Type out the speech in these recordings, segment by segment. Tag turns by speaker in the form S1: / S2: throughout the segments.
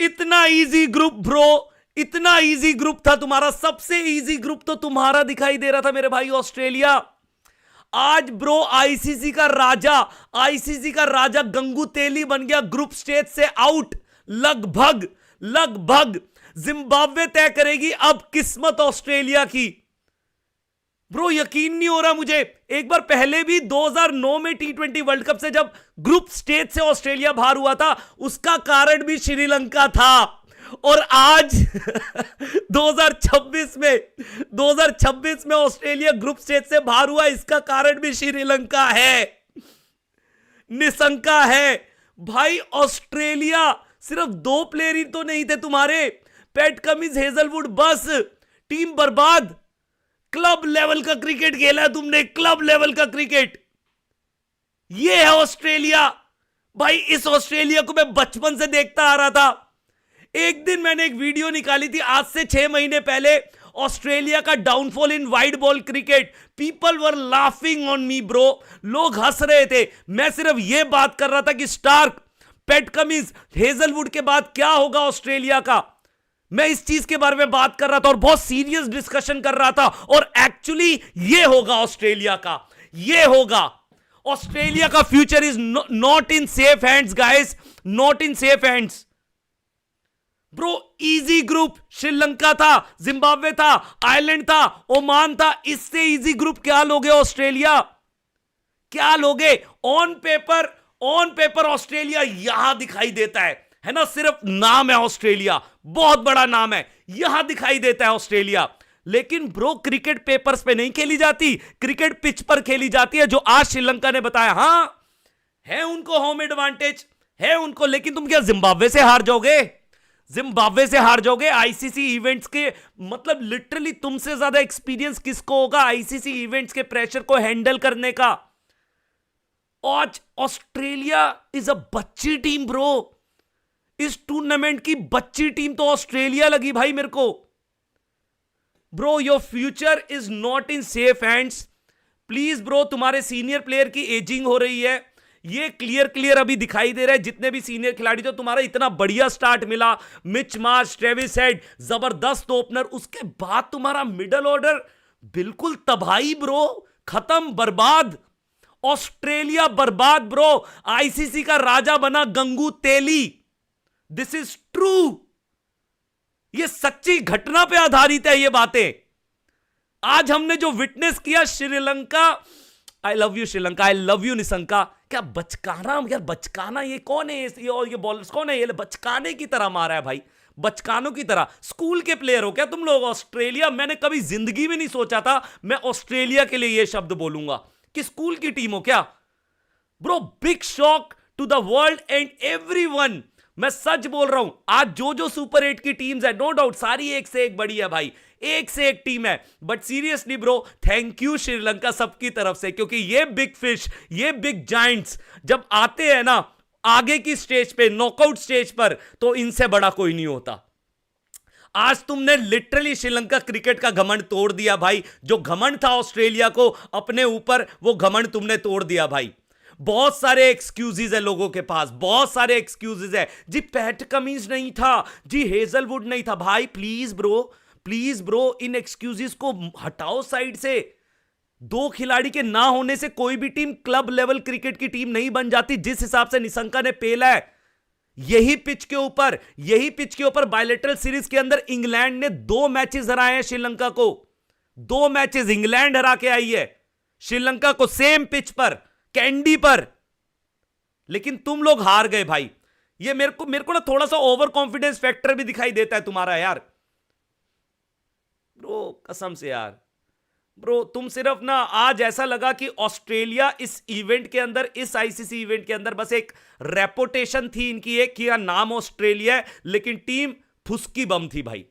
S1: इतना easy group bro, इतना easy group था तुम्हारा। सबसे इजी ग्रुप तो तुम्हारा दिखाई दे रहा था मेरे भाई, ऑस्ट्रेलिया। आज ब्रो आईसीसी का राजा गंगू तेली बन गया, ग्रुप स्टेज से आउट। लगभग लगभग जिम्बाब्वे तय करेगी अब किस्मत ऑस्ट्रेलिया की। ब्रो यकीन नहीं हो रहा मुझे। एक बार पहले भी 2009 में T20 वर्ल्ड कप से जब ग्रुप स्टेज से ऑस्ट्रेलिया बाहर हुआ था, उसका कारण भी श्रीलंका था। और आज 2026 में ऑस्ट्रेलिया ग्रुप स्टेज से बाहर हुआ, इसका कारण भी श्रीलंका है, निशंका है भाई। ऑस्ट्रेलिया सिर्फ 2 प्लेयर ही तो नहीं थे तुम्हारे, पैट कमिंस, हेजलवुड, बस टीम बर्बाद। क्लब लेवल का क्रिकेट खेला है तुमने, क्लब लेवल का क्रिकेट। यह है ऑस्ट्रेलिया भाई। इस ऑस्ट्रेलिया को मैं बचपन से देखता आ रहा था। एक दिन मैंने एक वीडियो निकाली थी आज से 6 महीने पहले, ऑस्ट्रेलिया का downfall in wide ball cricket. People were laughing on me bro, लोग हंस रहे थे। मैं सिर्फ यह बात कर रहा था कि स्टार्क, पैट कमिंस, हेजलवुड के बाद क्या होगा ऑस्ट्रेलिया का। मैं इस चीज के बारे में बात कर रहा था और बहुत सीरियस डिस्कशन कर रहा था। और एक्चुअली ये होगा ऑस्ट्रेलिया का, ये होगा ऑस्ट्रेलिया का future is not in safe hands guys, not in safe hands bro. Easy group Sri Lanka था, जिम्बाब्वे था, आयरलैंड था, ओमान था। इससे इजी ग्रुप क्या लोगे ऑस्ट्रेलिया, क्या लोगे? ऑन पेपर ऑस्ट्रेलिया यहां दिखाई देता है ना। सिर्फ नाम है ऑस्ट्रेलिया, बहुत बड़ा नाम है, यहां दिखाई देता है ऑस्ट्रेलिया। लेकिन ब्रो क्रिकेट पेपर्स पे नहीं खेली जाती, क्रिकेट पिच पर खेली जाती है, जो आज श्रीलंका ने बताया। हां है उनको होम एडवांटेज, है उनको, लेकिन तुम क्या जिम्बाब्वे से हार जाओगे? जिम्बाब्वे से हार जाओगे? आईसीसी इवेंट्स के मतलब लिटरली तुमसे ज्यादा एक्सपीरियंस किसको होगा आईसीसी इवेंट्स के प्रेशर को हैंडल करने का? आज ऑस्ट्रेलिया इज अ बच्ची टीम ब्रो। इस टूर्नामेंट की बच्ची टीम तो ऑस्ट्रेलिया लगी भाई मेरे को। Bro your future is not in safe hands. Please bro, तुम्हारे सीनियर प्लेयर की एजिंग हो रही है, ये क्लियर अभी दिखाई दे रहा है। जितने भी सीनियर खिलाड़ी थे, तुम्हारा इतना बढ़िया स्टार्ट मिला, मिच मार्श, ट्रेविस हेड, जबरदस्त ओपनर, उसके बाद तुम्हारा मिडल ऑर्डर बिल्कुल तबाही ब्रो, खत्म, बर्बाद। ऑस्ट्रेलिया बर्बाद ब्रो। आईसीसी का राजा बना गंगू तेली। दिस इज ट्रू, ये सच्ची घटना पे आधारित है ये बातें। आज हमने जो विटनेस किया Sri Lanka, I love you Sri Lanka, I love you Nissanka. क्या बचकाना यार, बचकाना, ये कौन है? ये बॉलर्स कौन है? ये बचकाने की तरह मारा है भाई, बचकानों की तरह। स्कूल के प्लेयर हो क्या तुम लोग? ऑस्ट्रेलिया, मैंने कभी जिंदगी में नहीं सोचा था मैं ऑस्ट्रेलिया के लिए ये शब्द बोलूंगा कि स्कूल की टीम हो क्या bro. Big shock to the world and everyone. मैं सच बोल रहा हूं, आज जो सुपर 8 की टीम्स है, नो डाउट सारी एक से एक बड़ी है भाई, एक से एक टीम है। But seriously bro, thank you Sri Lanka सबकी तरफ से, क्योंकि ये बिग फिश, ये बिग जायंट्स जब आते हैं ना आगे की स्टेज पे, नॉकआउट स्टेज पर, तो इनसे बड़ा कोई नहीं होता। आज तुमने लिटरली श्रीलंका क्रिकेट का घमंड तोड़ दिया भाई। जो घमंड था ऑस्ट्रेलिया को अपने ऊपर, वो घमंड तुमने तोड़ दिया भाई। बहुत सारे एक्सक्यूजेज है लोगों के पास, बहुत सारे एक्सक्यूजेज है जी। पैट कमिंस नहीं था जी, हेजलवुड नहीं था भाई। प्लीज ब्रो इन एक्सक्यूजेस को हटाओ साइड से। 2 खिलाड़ी के ना होने से कोई भी टीम क्लब लेवल क्रिकेट की टीम नहीं बन जाती। जिस हिसाब से निशंका ने पेला है, यही पिच के ऊपर बायलैटरल सीरीज के अंदर इंग्लैंड ने 2 मैचेस हराए हैं श्रीलंका को। 2 मैचेस इंग्लैंड हरा के आई है श्रीलंका को, सेम पिच पर, कैंडी पर। लेकिन तुम लोग हार गए भाई। ये मेरे को ना थोड़ा सा ओवर कॉन्फिडेंस फैक्टर भी दिखाई देता है तुम्हारा यार ब्रो, कसम से यार ब्रो। तुम सिर्फ ना, आज ऐसा लगा कि ऑस्ट्रेलिया इस इवेंट के अंदर, इस आईसीसी इवेंट के अंदर बस एक रेपुटेशन थी इनकी, एक कि नाम ऑस्ट्रेलिया है, लेकिन टीम फुसकी बम थी भाई।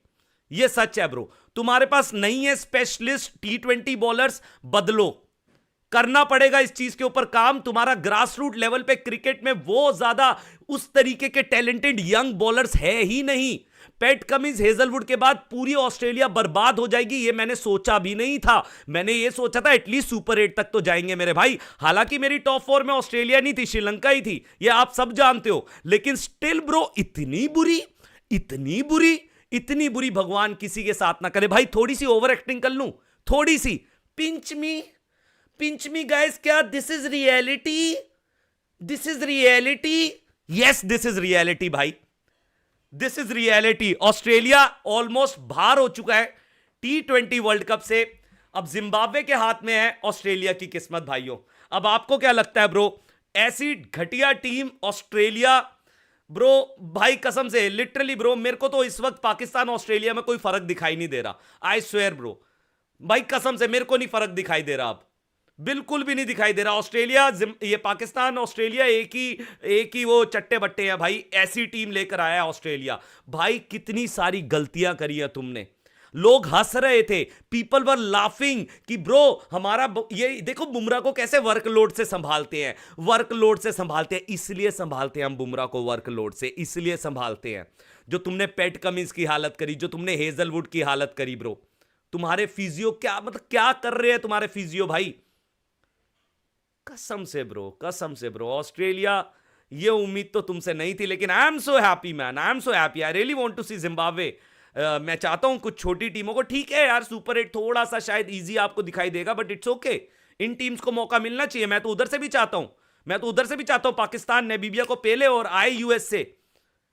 S1: ये सच है ब्रो। तुम्हारे पास नहीं है स्पेशलिस्ट T20 बॉलर्स, बदलो, करना पड़ेगा इस चीज के ऊपर काम। तुम्हारा ग्रास रूट लेवल पे क्रिकेट में वो ज्यादा उस तरीके के टैलेंटेड यंग बॉलर्स है ही नहीं। पैट कमिंस, हेजलवुड के बाद पूरी ऑस्ट्रेलिया बर्बाद हो जाएगी, ये मैंने सोचा भी नहीं था। मैंने ये सोचा था एटलीस्ट सुपर 8 तक तो जाएंगे मेरे भाई। हालांकि मेरी टॉप 4 में ऑस्ट्रेलिया नहीं थी, श्रीलंका ही थी, ये आप सब जानते हो। लेकिन स्टिल ब्रो, इतनी बुरी, इतनी बुरी भगवान किसी के साथ ना करे भाई। थोड़ी सी ओवर एक्टिंग कर लूं, थोड़ी सी पिंच मी गाइस, क्या this is reality? This is reality, yes this is reality भाई, this is reality. Australia almost बाहर हो चुका है T20 वर्ल्ड कप से। अब जिम्बाब्वे के हाथ में है ऑस्ट्रेलिया की किस्मत भाइयों। अब आपको क्या लगता है ब्रो, ऐसी घटिया टीम ऑस्ट्रेलिया ब्रो, भाई कसम से लिटरली ब्रो, मेरे को तो इस वक्त पाकिस्तान ऑस्ट्रेलिया में कोई फर्क दिखाई नहीं दे रहा। आई स्वेयर ब्रो, भाई कसम से मेरे को नहीं फर्क दिखाई दे रहा, अब बिल्कुल भी नहीं दिखाई दे रहा। ऑस्ट्रेलिया ये पाकिस्तान ऑस्ट्रेलिया एक ही वो चट्टे बट्टे हैं भाई। ऐसी टीम लेकर आया ऑस्ट्रेलिया भाई। कितनी सारी गलतियां करी है तुमने। लोग हंस रहे थे, पीपल वर लाफिंग कि ब्रो हमारा ये देखो बुमराह को कैसे वर्कलोड से संभालते हैं, इसलिए संभालते हैं हम बुमराह को वर्कलोड से, इसलिए संभालते हैं। जो तुमने पैट कमिंस की हालत करी, जो तुमने हेजलवुड की हालत करी ब्रो, तुम्हारे फिजियो क्या कर रहे हैं तुम्हारे फिजियो भाई, कसम से ब्रो। ऑस्ट्रेलिया, ये उम्मीद तो तुमसे नहीं थी, लेकिन I am so happy man, I am so happy. I really want to see Zimbabwe. मैं चाहता हूं कुछ छोटी टीमों को, ठीक है यार सुपर 8 थोड़ा सा शायद इजी आपको दिखाई देगा, but it's okay. In teams को मौका मिलना चाहिए। मैं तो उधर से भी चाहता हूं पाकिस्तान नामीबिया को पहले और आए यूएस से,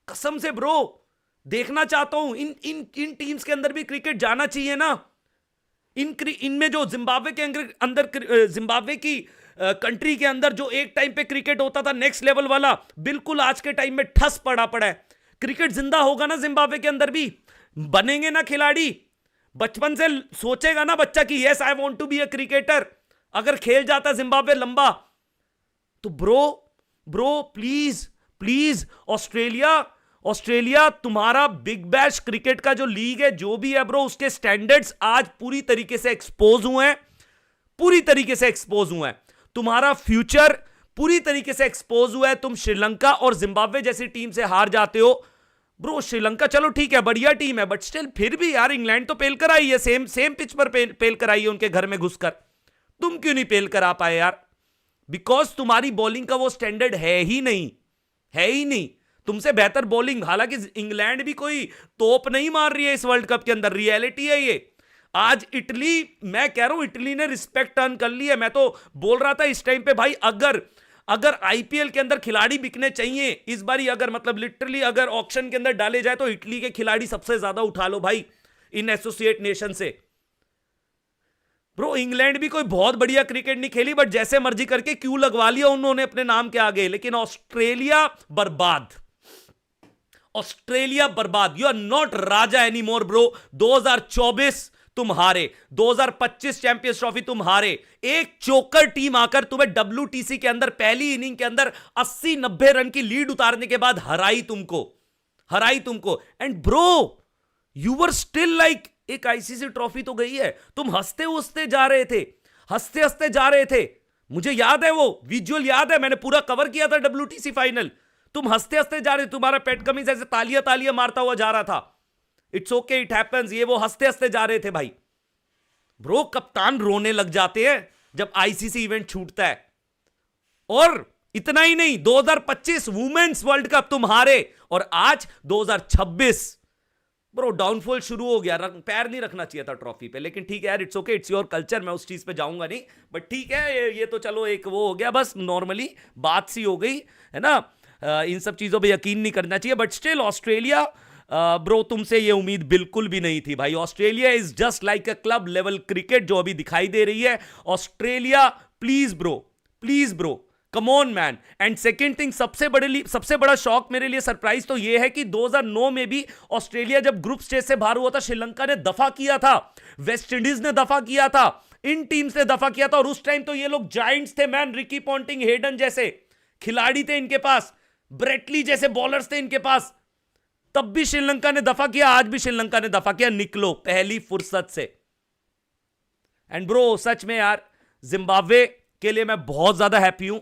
S1: कसम से ब्रो देखना चाहता हूं। इन टीम्स के अंदर भी क्रिकेट जाना चाहिए ना। इनमें जो जिम्बाब्वे के अंदर जिम्बाब्वे की कंट्री के अंदर जो एक टाइम पे क्रिकेट होता था नेक्स्ट लेवल वाला, बिल्कुल आज के टाइम में ठस पड़ा है। क्रिकेट जिंदा होगा ना जिम्बाब्वे के अंदर भी, बनेंगे ना खिलाड़ी। बचपन से सोचेगा ना बच्चा कि yes I want to be a cricketer. अगर खेल जाता जिम्बाब्वे लंबा तो ब्रो प्लीज ऑस्ट्रेलिया तुम्हारा बिग बैश क्रिकेट का जो लीग है जो भी है ब्रो, उसके स्टैंडर्ड्स आज पूरी तरीके से एक्सपोज हुए हैं। तुम्हारा फ्यूचर पूरी तरीके से एक्सपोज हुआ है। तुम श्रीलंका और जिम्बाब्वे जैसी टीम से हार जाते हो ब्रो। श्रीलंका चलो ठीक है बढ़िया टीम है, बट स्टिल फिर भी यार इंग्लैंड तो पेल कर आई है, सेम पिच पर पेल कर आई है उनके घर में घुसकर। तुम क्यों नहीं पेल कर आ पाए यार? बिकॉज तुम्हारी बॉलिंग का वो स्टैंडर्ड है ही नहीं। तुमसे बेहतर बॉलिंग, हालांकि इंग्लैंड भी कोई तोप नहीं मार रही है इस वर्ल्ड कप के अंदर, रियलिटी है ये। आज इटली, मैं कह रहा हूं इटली ने रिस्पेक्ट अर्न कर ली है। मैं तो बोल रहा था इस टाइम पे भाई, अगर आईपीएल के अंदर खिलाड़ी बिकने चाहिए इस बारी, अगर मतलब लिटरली अगर ऑक्शन के अंदर डाले जाए तो इटली के खिलाड़ी सबसे ज्यादा उठा लो भाई इन एसोसिएट नेशन से। ब्रो इंग्लैंड भी कोई बहुत बढ़िया क्रिकेट नहीं खेली, बट जैसे मर्जी करके क्यों लगवा लिया उन्होंने अपने नाम के आगे। लेकिन ऑस्ट्रेलिया बर्बाद, यू आर नॉट राजा एनी मोर ब्रो। 2024 तुम हारे, 2025 चैंपियंस ट्रॉफी तुम हारे। एक चोकर टीम आकर तुम्हें WTC के अंदर पहली इनिंग के अंदर 80-90 रन की लीड उतारने के बाद हराई तुमको। And bro you were still like, एक आईसीसी ट्रॉफी तो गई है, तुम हंसते जा रहे थे। मुझे याद है, वो विजुअल याद है, मैंने पूरा कवर किया था WTC फाइनल। तुम हंसते जा रहे, तुम्हारा पेट कमिंस ऐसे तालियां मारता हुआ जा रहा था। It's okay, it happens. ये वो हंसते जा रहे थे भाई। ब्रो कप्तान रोने लग जाते हैं जब आईसीसी इवेंट छूटता है। और इतना ही नहीं, 2025 वुमेन्स वर्ल्ड कप तुम हारे, और आज 2026 ब्रो डाउनफॉल शुरू हो गया। पैर नहीं रखना चाहिए था ट्रॉफी पे, लेकिन ठीक है यार, it's okay, it's your culture, मैं उस चीज पे जाऊंगा नहीं, बट ठीक है, ये तो चलो एक वो हो गया, बस नॉर्मली बात सी हो गई है ना। इन सब चीजों पे यकीन नहीं करना चाहिए, बट स्टिल ऑस्ट्रेलिया ब्रो तुमसे ये उम्मीद बिल्कुल भी नहीं थी भाई। Australia is just like a club level cricket जो अभी दिखाई दे रही है। Australia please bro come on man. And second thing, सबसे बड़ा शॉक मेरे लिए, सरप्राइज तो ये है कि 2009 में भी ऑस्ट्रेलिया जब ग्रुप स्टेज से बाहर हुआ था, श्रीलंका ने दफा किया था, वेस्ट इंडीज ने दफा किया था, इन टीम्स ने दफा किया था, और उस टाइम तो ये लोग जायंट्स थे मैन। रिकी पॉन्टिंग, हेडन जैसे खिलाड़ी थे इनके पास, ब्रेटली जैसे बॉलर्स थे इनके पास, तब भी श्रीलंका ने दफा किया, आज भी श्रीलंका ने दफा किया। निकलो पहली फुर्सत से। एंड ब्रो सच में यार, जिम्बाब्वे के लिए मैं बहुत ज्यादा हैप्पी हूं।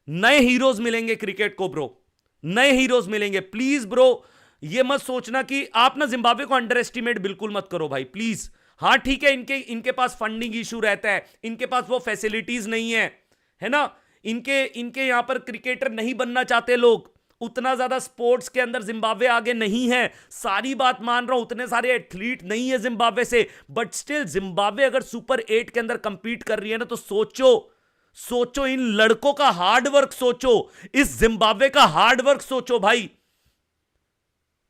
S1: नए हीरोज मिलेंगे क्रिकेट को ब्रो, नए हीरोज मिलेंगे। प्लीज ब्रो ये मत सोचना कि आप ना जिम्बाब्वे को अंडर एस्टिमेट बिल्कुल मत करो भाई, प्लीज। हां ठीक है, इनके पास फंडिंग इशू रहता है, इनके पास वो फैसिलिटीज नहीं है ना, इनके यहां पर क्रिकेटर नहीं बनना चाहते लोग, उतना ज्यादा स्पोर्ट्स के अंदर जिम्बाब्वे आगे नहीं है, सारी बात मान रहा हूं, उतने सारे एथलीट नहीं है जिम्बाब्वे से, बट स्टिल जिम्बाब्वे अगर सुपर 8 के अंदर कंपीट कर रही है ना, तो सोचो सोचो इन लड़कों का हार्डवर्क, सोचो इस जिम्बाब्वे का हार्डवर्क सोचो भाई।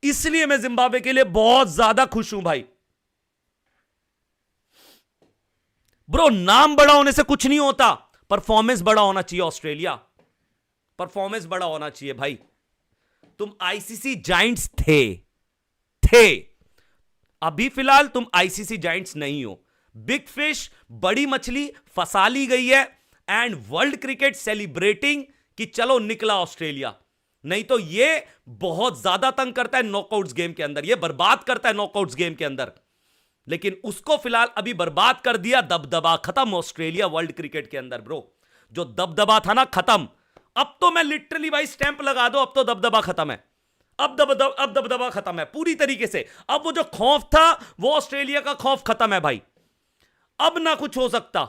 S1: इसलिए मैं जिम्बाब्वे के लिए बहुत ज्यादा खुश हूं भाई। ब्रो नाम बड़ा होने से कुछ नहीं होता, परफॉर्मेंस बड़ा होना चाहिए। ऑस्ट्रेलिया परफॉर्मेंस बड़ा होना चाहिए भाई। तुम आईसीसी जायंट्स थे, अभी फिलहाल तुम आईसीसी जायंट्स नहीं हो। बिग फिश, बड़ी मछली फंसा ली गई है, एंड वर्ल्ड क्रिकेट सेलिब्रेटिंग कि चलो निकला ऑस्ट्रेलिया। नहीं तो ये बहुत ज्यादा तंग करता है नॉकआउट्स गेम के अंदर, ये बर्बाद करता है नॉकआउट्स गेम के अंदर, लेकिन उसको फिलहाल अभी बर्बाद कर दिया। दबदबा खत्म ऑस्ट्रेलिया वर्ल्ड क्रिकेट के अंदर ब्रो, जो दबदबा था ना खत्म। अब तो मैं लिटरली भाई स्टैंप लगा दो, अब तो दबदबा खत्म है, अब दबदबा खत्म है पूरी तरीके से। अब वो जो खौफ था वो ऑस्ट्रेलिया का खौफ खत्म है भाई, अब ना कुछ हो सकता,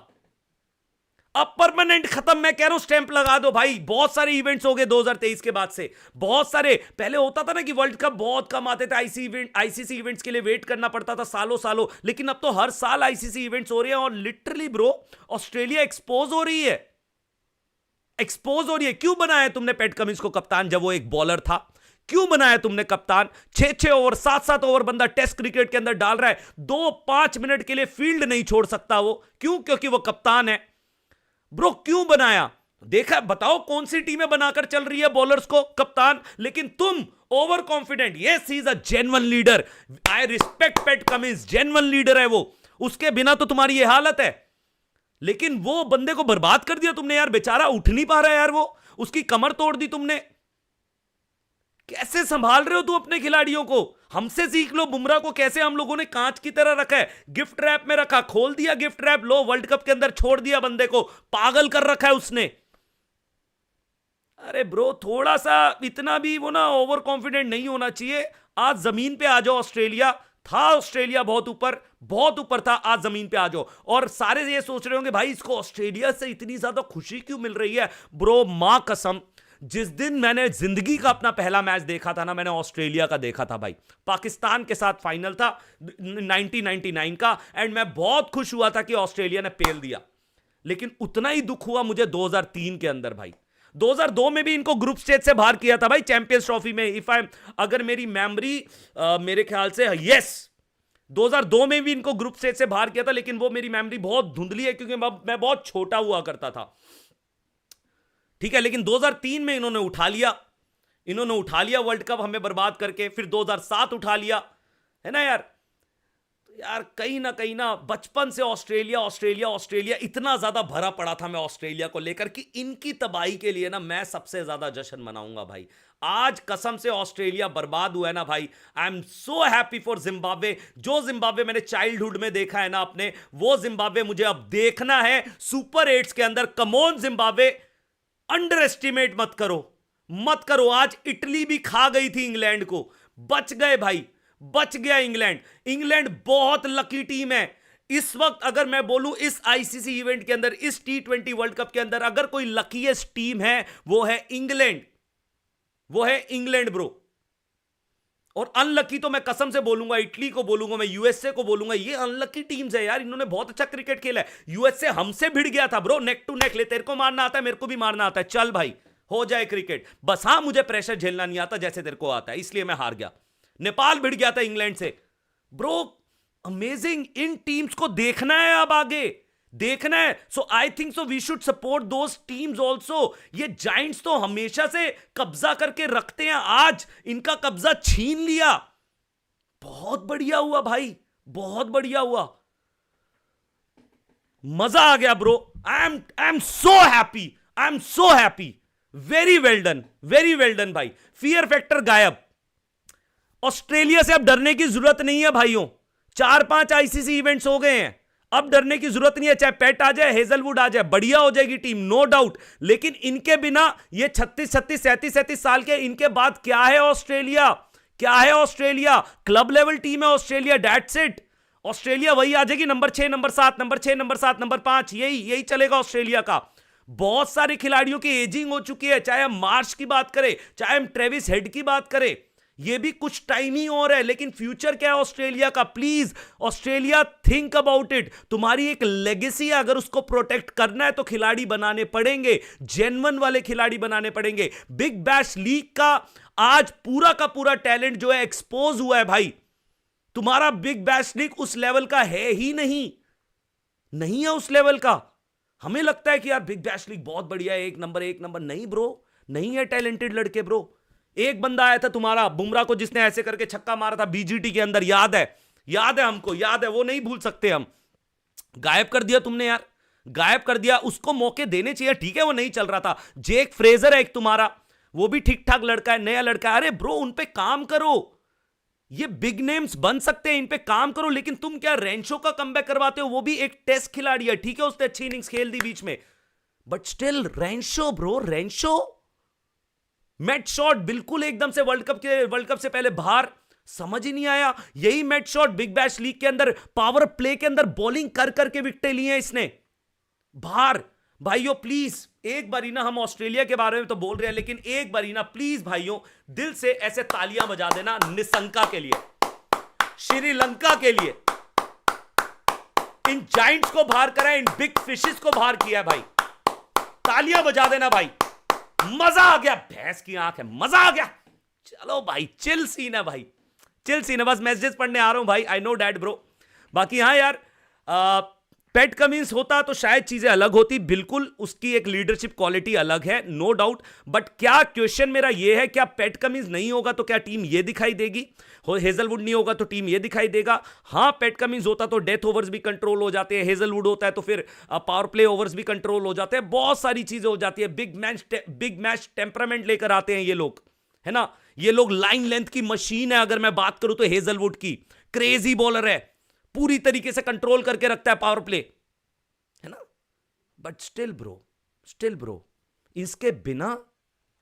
S1: अब परमानेंट खत्म। मैं कह रहा हूं स्टैंप लगा दो भाई। बहुत सारे इवेंट्स हो गए 2023 के बाद से, बहुत सारे। पहले होता था ना कि वर्ल्ड कप बहुत कम आते थे, आईसीसी इवेंट्स के लिए वेट करना पड़ता था सालों सालों, लेकिन अब तो हर साल आईसीसी इवेंट्स हो रहे हैं। और लिटरली ब्रो ऑस्ट्रेलिया एक्सपोज हो रही है, एक्सपोज हो रही है। क्यों बनाया तुमने पैट कमिंस को कप्तान जब वो एक बॉलर था? क्यों बनाया तुमने कप्तान? 6-6 ओवर 7-7 ओवर बंदा टेस्ट क्रिकेट के अंदर डाल रहा है, 2-5 मिनट के लिए फील्ड नहीं छोड़ सकता वो। क्यों? क्योंकि वो कप्तान है ब्रो। क्यों बनाया? देखा, बताओ कौन सी टीमें बनाकर चल रही है बॉलर्स को कप्तान, लेकिन तुम over confident. Yes he is a genuine leader, I respect PAT Cummins, genuine leader है वो, उसके बिना तो तुम्हारी ये हालत है। लेकिन वो बंदे को बर्बाद कर दिया तुमने यार, बेचारा उठ नहीं पा रहा है यार, वो उसकी कमर तोड़ दी तुमने। कैसे संभाल रहे हो तू अपने खिलाड़ियों को? हमसे सीख लो, बुमराह को कैसे हम लोगों ने कांच की तरह रखा है, गिफ्ट रैप में रखा, खोल दिया गिफ्ट रैप, लो वर्ल्ड कप के अंदर छोड़ दिया बंदे को, पागल कर रखा है उसने। अरे ब्रो थोड़ा सा इतना भी वो ना ओवर कॉन्फिडेंट नहीं होना चाहिए। आज जमीन पे आ जाओ ऑस्ट्रेलिया, था ऑस्ट्रेलिया बहुत ऊपर था, आज जमीन पे आ जाओ। और सारे ये सोच रहे होंगे भाई इसको ऑस्ट्रेलिया से इतनी ज्यादा खुशी क्यों मिल रही है? ब्रो मां कसम, जिस दिन मैंने जिंदगी का अपना पहला मैच देखा था ना, मैंने ऑस्ट्रेलिया का देखा था भाई। पाकिस्तान के साथ फाइनल था 1999 का, एंड मैं बहुत खुश हुआ था कि ऑस्ट्रेलिया ने पेल दिया। लेकिन उतना ही दुख हुआ मुझे 2003 के अंदर भाई। 2002 में भी इनको ग्रुप स्टेज से बाहर किया था भाई चैंपियंस ट्रॉफी में, अगर मेरी मेमोरी मेरे ख्याल से यस 2002 में भी इनको ग्रुप स्टेज से बाहर किया था। लेकिन वो मेरी मेमोरी बहुत धुंधली है क्योंकि मैं बहुत छोटा हुआ करता था, ठीक है। लेकिन 2003 में इन्होंने उठा लिया वर्ल्ड कप हमें बर्बाद करके, फिर 2007 उठा लिया, है ना यार। यार कहीं ना बचपन से ऑस्ट्रेलिया इतना ज्यादा भरा पड़ा था मैं ऑस्ट्रेलिया को लेकर कि इनकी तबाही के लिए ना मैं सबसे ज्यादा जश्न मनाऊंगा भाई। आज कसम से ऑस्ट्रेलिया बर्बाद हुआ है ना भाई, आई am so happy for Zimbabwe. जो जिम्बाब्वे मैंने चाइल्डहुड में देखा है ना अपने, वो जिम्बाब्वे मुझे अब देखना है सुपर 8 के अंदर। कमोन जिम्बाब्वे, अंडर एस्टिमेट मत करो। आज इटली भी खा गई थी इंग्लैंड को, बच गए भाई, बच गया इंग्लैंड बहुत लकी टीम है इस वक्त। अगर मैं बोलूं इस आईसीसी इवेंट के अंदर, इस T20 वर्ल्ड कप के अंदर अगर कोई लकीएस्ट टीम है वो है इंग्लैंड ब्रो। और अनलकी तो मैं कसम से बोलूंगा, इटली को बोलूंगा, मैं यूएसए को बोलूंगा, ये अनलकी टीम्स है यार। इन्होंने बहुत अच्छा क्रिकेट खेला है। यूएसए हमसे भिड़ गया था ब्रो, नेक टू नेक। ले तेरे को मारना आता है, मेरे को भी मारना आता है, चल भाई हो जाए क्रिकेट। बस हाँ मुझे प्रेशर झेलना नहीं आता जैसे तेरे को आता है, इसलिए मैं हार गया। नेपाल भिड़ गया था इंग्लैंड से ब्रो। अमेजिंग, इन टीम्स को देखना है, अब आगे देखना है। So I think so we should support those teams also. ये जायंट्स तो हमेशा से कब्जा करके रखते हैं, आज इनका कब्जा छीन लिया। बहुत बढ़िया हुआ भाई, बहुत बढ़िया हुआ, मजा आ गया bro. I am so happy, very well done भाई। फियर फैक्टर गायब। ऑस्ट्रेलिया से अब डरने की जरूरत नहीं है भाइयों, 4-5 आईसीसी इवेंट्स हो गए हैं, अब डरने की जरूरत नहीं है। चाहे पेट आ जाए, हेजलवुड आ जाए, बढ़िया हो जाएगी टीम, नो डाउट। लेकिन इनके बिना ये 36, 37 साल के, इनके बाद क्या है ऑस्ट्रेलिया? क्लब लेवल टीम है ऑस्ट्रेलिया, दैट्स इट। ऑस्ट्रेलिया वही आ जाएगी नंबर 6, नंबर 7, नंबर 5, यही चलेगा ऑस्ट्रेलिया का। बहुत सारे खिलाड़ियों की एजिंग हो चुकी है, चाहे हम मार्श की बात करें, चाहे हम ट्रेविस हेड की बात करें। ये भी कुछ टाइम ही और है, लेकिन फ्यूचर क्या है ऑस्ट्रेलिया का? Please Australia think about it. तुम्हारी एक लेगेसी है, अगर उसको प्रोटेक्ट करना है तो खिलाड़ी बनाने पड़ेंगे, जेन्युइन वाले खिलाड़ी बनाने पड़ेंगे। बिग बैश लीग का आज पूरा का पूरा टैलेंट जो है एक्सपोज हुआ है भाई। तुम्हारा बिग बैश लीग उस लेवल का है ही नहीं, नहीं है उस लेवल का। हमें लगता है कि यार बिग बैश लीग बहुत बढ़िया है, एक नंबर। नहीं ब्रो, नहीं है टैलेंटेड लड़के ब्रो। एक बंदा आया था तुम्हारा बुमराह को, जिसने ऐसे करके छक्का मारा था बीजीटी के अंदर, याद है हमको, याद है, वो नहीं भूल सकते हम। गायब कर दिया तुमने यार, गायब कर दिया। उसको मौके देने चाहिए, ठीक है वो नहीं चल रहा था। जेक फ्रेजर है एक तुम्हारा, वो भी ठीक ठाक लड़का है, नया लड़का है। अरे ब्रो उन पे काम करो, ये बिग नेम्स बन सकते हैं, इन पे काम करो। लेकिन तुम क्या रेंशो का कमबैक करवाते हो? वो भी एक टेस्ट खिलाड़ी है, ठीक है उसने अच्छी इनिंग्स खेल दी बीच में, but still Renshaw bro, Renshaw. Matt Short बिल्कुल एकदम से वर्ल्ड कप से पहले बाहर, समझ ही नहीं आया। यही Matt Short big bash league के अंदर पावर प्ले के अंदर बॉलिंग कर करके विकेटें ली हैं इसने बाहर। भाइयों प्लीज एक बारी ना, हम ऑस्ट्रेलिया के बारे में तो बोल रहे हैं, लेकिन एक बारी ना प्लीज भाइयों दिल से ऐसे तालियां बजा देना निशंका के लिए, श्रीलंका के लिए। इन जाइंट्स को बाहर करा, इन बिग फिशेस को बाहर किया भाई। तालियां बजा देना भाई, मजा आ गया। भैंस की आंख है, मजा आ गया। चलो भाई चिल सीन है भाई, चिल सीन है। बस मैसेजेस पढ़ने आ रहा हूं भाई, आई नो डैट ब्रो। बाकी हाँ यार, पैट कमिंस होता तो शायद चीजें अलग होती, बिल्कुल उसकी एक लीडरशिप क्वालिटी अलग है, नो डाउट। बट क्या क्वेश्चन मेरा यह है, क्या पैट कमिंस नहीं होगा तो क्या टीम ये दिखाई देगी? हेजलवुड नहीं होगा तो टीम ये दिखाई देगा? हाँ पैट कमिंस होता तो डेथ ओवर्स भी कंट्रोल हो जाते हैं, हेजलवुड होता है तो फिर पावर प्ले ओवर्स भी कंट्रोल हो जाते हैं, बहुत सारी चीजें हो जाती है। बिग मैच टेम्परामेंट लेकर आते हैं ये लोग, है ना। ये लोग लाइन लेंथ की मशीन है। अगर मैं बात करूं तो हेजलवुड की, क्रेजी बॉलर है, पूरी तरीके से कंट्रोल करके रखता है पावर प्ले, है ना। बट स्टिल ब्रो इसके बिना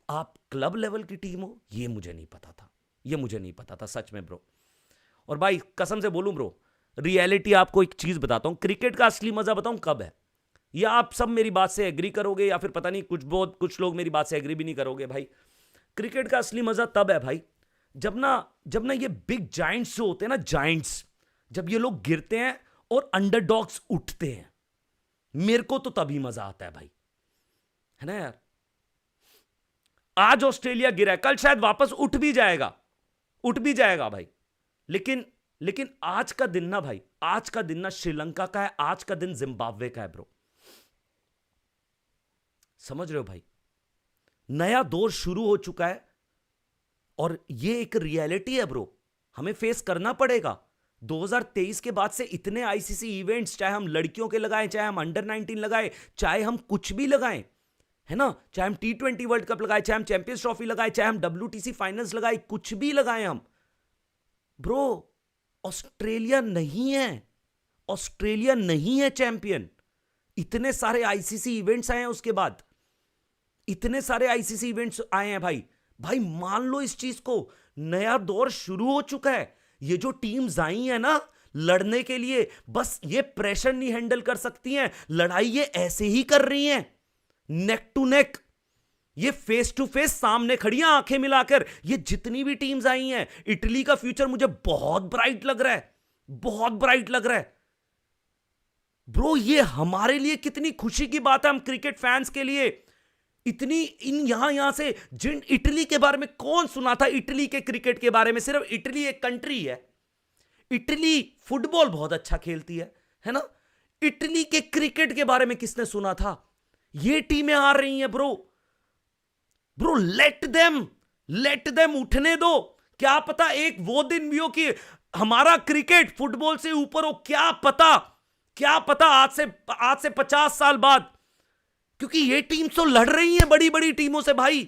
S1: आप क्लब लेवल की टीम हो, ये मुझे नहीं पता था सच में ब्रो। और भाई कसम से बोलूं ब्रो, रियलिटी आपको एक चीज बताता हूं, क्रिकेट का असली मजा बताऊं कब है। या आप सब मेरी बात से एग्री करोगे या फिर पता नहीं कुछ लोग मेरी बात से एग्री भी नहीं करोगे भाई। क्रिकेट का असली मजा तब है भाई, जब ना ये बिग जाइंट्स जो होते हैं ना, जाइंट्स, जब ये लोग गिरते हैं और अंडरडॉग्स उठते हैं, मेरे को तो तभी मजा आता है भाई, है ना यार। आज ऑस्ट्रेलिया गिरा है, कल शायद वापस उठ भी जाएगा भाई। लेकिन आज का दिन ना भाई, आज का दिन ना श्रीलंका का है, आज का दिन जिम्बाब्वे का है ब्रो। समझ रहे हो भाई, नया दौर शुरू हो चुका है और ये एक रियलिटी है ब्रो, हमें फेस करना पड़ेगा। 2023 के बाद से इतने आईसीसी इवेंट्स, चाहे हम लड़कियों के लगाएं, चाहे हम अंडर 19 लगाएं, चाहे हम कुछ भी लगाएं, है ना, चाहे हम T20 वर्ल्ड कप लगाएं, चाहे हम चैंपियंस ट्रॉफी लगाएं, चाहे हम WTC फाइनल्स लगाएं, कुछ भी लगाएं हम ब्रो, ऑस्ट्रेलिया नहीं है चैंपियन। इतने सारे आईसीसी इवेंट्स आए हैं, उसके बाद इतने सारे आईसीसी इवेंट्स आए हैं भाई मान लो इस चीज को, नया दौर शुरू हो चुका है। ये जो टीम्स आई हैं ना लड़ने के लिए, बस ये प्रेशर नहीं हैंडल कर सकती हैं, लड़ाई ये ऐसे ही कर रही हैं, नेक टू नेक, ये फेस टू फेस सामने खड़ी हैं आंखें मिलाकर। ये जितनी भी टीम्स आई हैं, इटली का फ्यूचर मुझे बहुत ब्राइट लग रहा है ब्रो। ये हमारे लिए कितनी खुशी की बात है, हम क्रिकेट फैंस के लिए। इतनी यहां से जिन इटली के बारे में कौन सुना था, इटली के क्रिकेट के बारे में? सिर्फ इटली एक कंट्री है, इटली फुटबॉल बहुत अच्छा खेलती है ना। इटली के क्रिकेट के बारे में किसने सुना था? ये टीमें आ रही हैं ब्रो, लेट देम उठने दो। क्या पता एक वो दिन भी हो कि हमारा क्रिकेट फुटबॉल से ऊपर हो, क्या पता आज से 50 साल बाद, क्योंकि ये टीम तो लड़ रही हैं बड़ी बड़ी टीमों से भाई,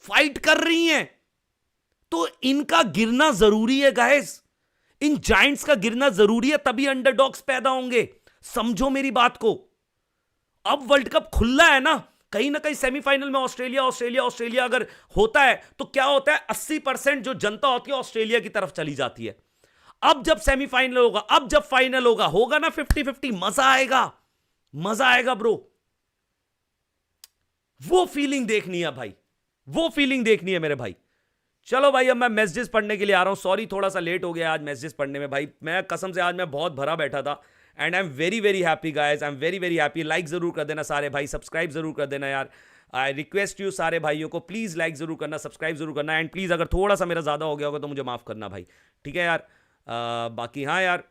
S1: फाइट कर रही हैं, तो इनका गिरना जरूरी है गाइस, इन जायंट्स का गिरना जरूरी है, तभी अंडरडॉग्स पैदा होंगे। समझो मेरी बात को। अब वर्ल्ड कप खुला है ना, कहीं ना कहीं सेमीफाइनल में ऑस्ट्रेलिया अगर होता है तो क्या होता है, 80% जो जनता होती है ऑस्ट्रेलिया की तरफ चली जाती है। अब जब सेमीफाइनल होगा, अब जब फाइनल होगा ना 50-50, मजा आएगा ब्रो। वो फीलिंग देखनी है भाई, वो फीलिंग देखनी है मेरे भाई। चलो भाई, अब मैं मैसेजेस पढ़ने के लिए आ रहा हूं। सॉरी थोड़ा सा लेट हो गया आज मैसेजेस पढ़ने में भाई, मैं कसम से आज मैं बहुत भरा बैठा था। And I am very very happy guys, I am very very happy. Like जरूर कर देना सारे भाई, सब्सक्राइब जरूर कर देना यार। आई रिक्वेस्ट यू सारे भाइयों को, प्लीज लाइक जरूर करना, सब्सक्राइब जरूर करना। एंड प्लीज अगर थोड़ा सा मेरा ज्यादा हो गया होगा तो मुझे माफ करना भाई, ठीक है यार। बाकी हाँ यार,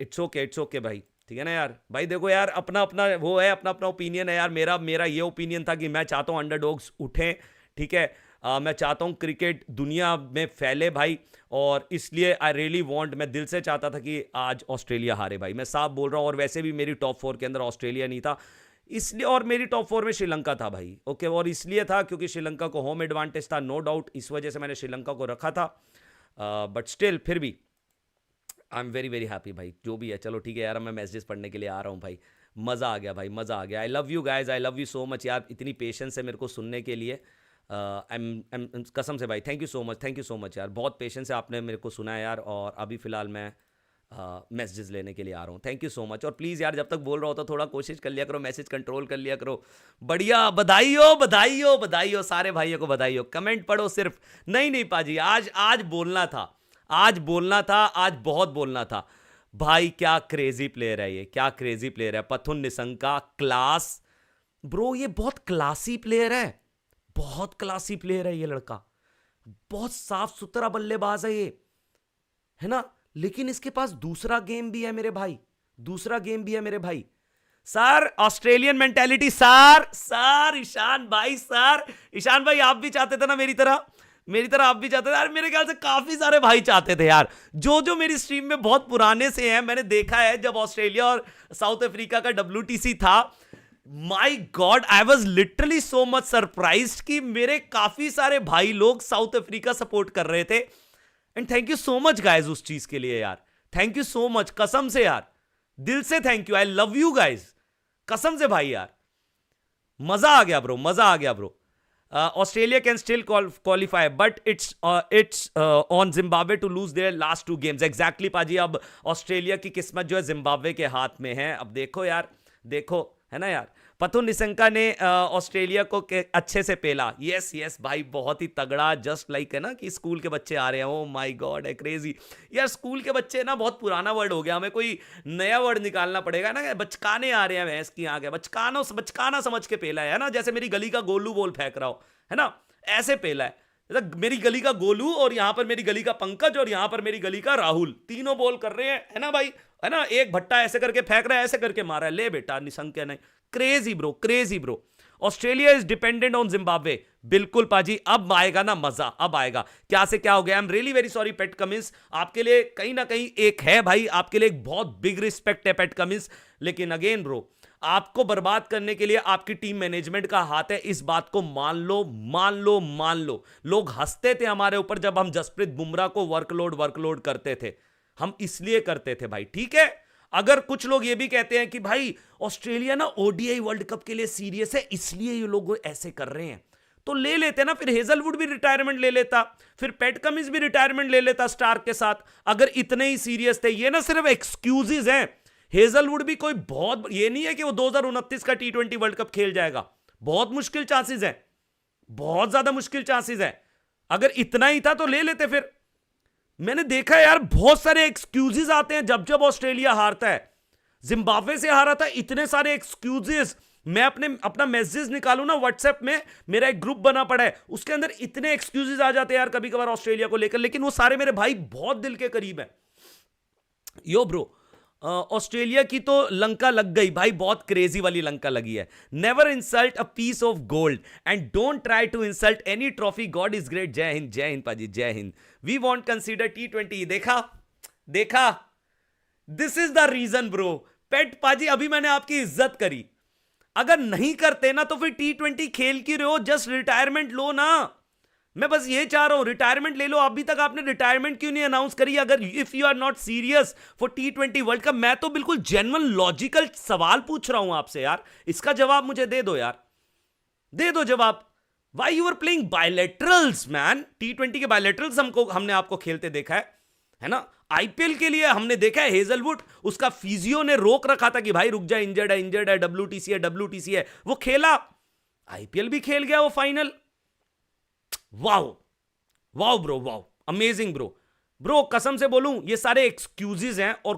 S1: इट्स ओके भाई, ठीक है ना यार। भाई देखो यार, अपना अपना वो है, अपना अपना ओपिनियन है यार। मेरा ये ओपिनियन था कि मैं चाहता हूँ अंडरडॉग्स उठें, ठीक है। मैं चाहता हूँ क्रिकेट दुनिया में फैले भाई, और इसलिए आई रियली वांट, मैं दिल से चाहता था कि आज ऑस्ट्रेलिया हारे भाई, मैं साफ बोल रहा हूँ। और वैसे भी मेरी टॉप 4 के अंदर ऑस्ट्रेलिया नहीं था इसलिए, और मेरी टॉप 4 में श्रीलंका था भाई, ओके। और इसलिए था क्योंकि श्रीलंका को होम एडवांटेज था, नो डाउट, इस वजह से मैंने श्रीलंका को रखा था। बट स्टिल फिर भी I am very very happy भाई, जो भी है। चलो ठीक है यार, मैं मैसेजेस पढ़ने के लिए आ रहा हूँ भाई। मज़ा आ गया भाई, मज़ा आ गया। I love you guys, I love you so much यार, इतनी पेशेंस है मेरे को सुनने के लिए। कसम से भाई, थैंक यू सो मच यार, बहुत पेशेंस से आपने मेरे को सुना है यार। और अभी फ़िलहाल मैं मैसेजेस लेने के लिए आ रहा हूँ, थैंक यू सो मच। और प्लीज़ यार, जब तक बोल रहा हो तो थोड़ा कोशिश कर लिया करो, मैसेज कंट्रोल कर लिया करो। बढ़िया, बधाई हो बधाई हो बधाई हो, सारे भाइयों को बधाई हो। कमेंट पढ़ो सिर्फ, नहीं पाजी, आज बोलना था, आज बोलना था, आज बहुत बोलना था भाई। क्या क्रेजी प्लेयर है ये, क्या क्रेजी प्लेयर है पथुन निशंका, क्लास ब्रो, ये बहुत क्लासी प्लेयर है, बहुत क्लासी प्लेयर है ये लड़का, बहुत साफ सुथरा बल्लेबाज है ये, है ना। लेकिन इसके पास दूसरा गेम भी है मेरे भाई, दूसरा गेम भी है मेरे भाई। Sir Australian mentality, sir Ishan भाई, सर ईशान भाई, आप भी चाहते थे ना मेरी तरह आप भी चाहते थे यार। मेरे ख्याल से काफी सारे भाई चाहते थे यार, जो मेरी स्ट्रीम में बहुत पुराने से हैं। मैंने देखा है जब ऑस्ट्रेलिया और साउथ अफ्रीका का WTC था, my God, I was literally so much surprised कि मेरे काफी सारे भाई लोग साउथ अफ्रीका सपोर्ट कर रहे थे। And thank you so much guys उस चीज के लिए यार, थैंक यू सो मच, कसम से यार, दिल से thank you, I love you guys, कसम से भाई यार। मजा आ गया ब्रो, मजा आ गया bro. Australia can still qualify but it's on Zimbabwe to lose their last 2 games. Exactly पाजी, अब ऑस्ट्रेलिया की किस्मत जो है जिम्बाब्वे के हाथ में है। अब देखो यार, देखो, है ना यार। पथुन निशंका ने ऑस्ट्रेलिया को अच्छे से पेला, यस भाई, बहुत ही तगड़ा, जस्ट लाइक है ना कि स्कूल के बच्चे आ रहे हैं। ओ माय गॉड, है क्रेजी यार। स्कूल के बच्चे ना बहुत पुराना वर्ड हो गया, हमें कोई नया वर्ड निकालना पड़ेगा ना। बचकाने आ रहे हैं, भैंस की आगे बचकाना समझ के पेला है ना। जैसे मेरी गली का गोलू बोल फेंक रहा हो, है ना, ऐसे पेला है। मेरी गली का गोलू, और यहां पर मेरी गली का पंकज, और यहां पर मेरी गली का राहुल, तीनों बोल कर रहे हैं, है ना भाई, है ना। एक भट्टा ऐसे करके फेंक रहा है, ऐसे करके मारा है, ले बेटा निशंक नहीं। Crazy bro. Australia is dependent on Zimbabwe, बिल्कुल पाजी, अब आएगा ना मजा, अब आएगा। क्या से क्या हो गया, I am really very sorry Pat Cummins, आपके लिए कहीं ना कहीं एक है भाई, आपके लिए एक बहुत बिग रिस्पेक्ट है पेट कमिंस। लेकिन अगेन ब्रो, आपको बर्बाद करने के लिए आपकी टीम मैनेजमेंट का हाथ है, इस बात को मान लो। लोग हंसते थे हमारे ऊपर जब हम जसप्रीत बुमराह को वर्कलोड करते थे, हम इसलिए करते थे भाई, ठीक है। अगर कुछ लोग ये भी कहते हैं कि भाई ऑस्ट्रेलिया ना ODI वर्ल्ड कप के लिए सीरियस है, इसलिए ये लोग ऐसे कर रहे हैं, तो ले लेते ना फिर। हेजलवुड भी रिटायरमेंट ले लेता, फिर पैट कमिंस भी रिटायरमेंट ले लेता स्टार्क के साथ, अगर इतने ही सीरियस थे। ये ना सिर्फ एक्सक्यूजेज हैं। हेजलवुड भी कोई बहुत, ये नहीं है कि वो 2029 का T20 वर्ल्ड कप खेल जाएगा, बहुत मुश्किल चांसेस है, बहुत ज्यादा मुश्किल चांसेस है। अगर इतना ही था तो ले लेते फिर। मैंने देखा यार, बहुत सारे एक्सक्यूजेस आते हैं जब ऑस्ट्रेलिया हारता है। जिम्बाब्वे से हारा था, इतने सारे एक्सक्यूजेस। मैं अपना मैसेज निकालू ना व्हाट्सएप में, मेरा एक ग्रुप बना पड़ा है, उसके अंदर इतने एक्सक्यूजेस आ जाते हैं यार कभी कभार ऑस्ट्रेलिया को लेकर। लेकिन वो सारे मेरे भाई बहुत दिल के करीब है। यो ब्रो, ऑस्ट्रेलिया की तो लंका लग गई भाई, बहुत क्रेजी वाली लंका लगी है। Never insult a piece of gold and don't try to insult any trophy, god is great. जय हिंद पाजी, जय Hind. We want consider T20। देखा, this is the reason bro. Pat पाजी, अभी मैंने आपकी इज्जत करी, अगर नहीं करते ना तो फिर T20 खेल क्यों रहे हो, जस्ट रिटायरमेंट लो ना। मैं बस ये चाह रहा हूं, रिटायरमेंट ले लो। अभी तक आपने रिटायरमेंट क्यों नहीं अनाउंस करी? अगर if you are not serious for T20 world cup, मैं तो बिल्कुल जेन्युइन लॉजिकल सवाल पूछ रहा हूं आपसे यार, इसका जवाब मुझे दे दो यार, दे दो जवाब। Why you are playing bilaterals man? T20 के बायलैटरल्स हमने आपको खेलते देखा है ना। IPL के लिए हमने देखा है हेजलवुड, उसका फिजियो ने रोक रखा था कि भाई रुक जा, इंजर्ड है, WTC है, वो खेला। आईपीएल भी खेल गया वो final. Wow wow bro, wow, amazing bro. Bro कसम से बोलूं, ये सारे एक्सक्यूजेज हैं और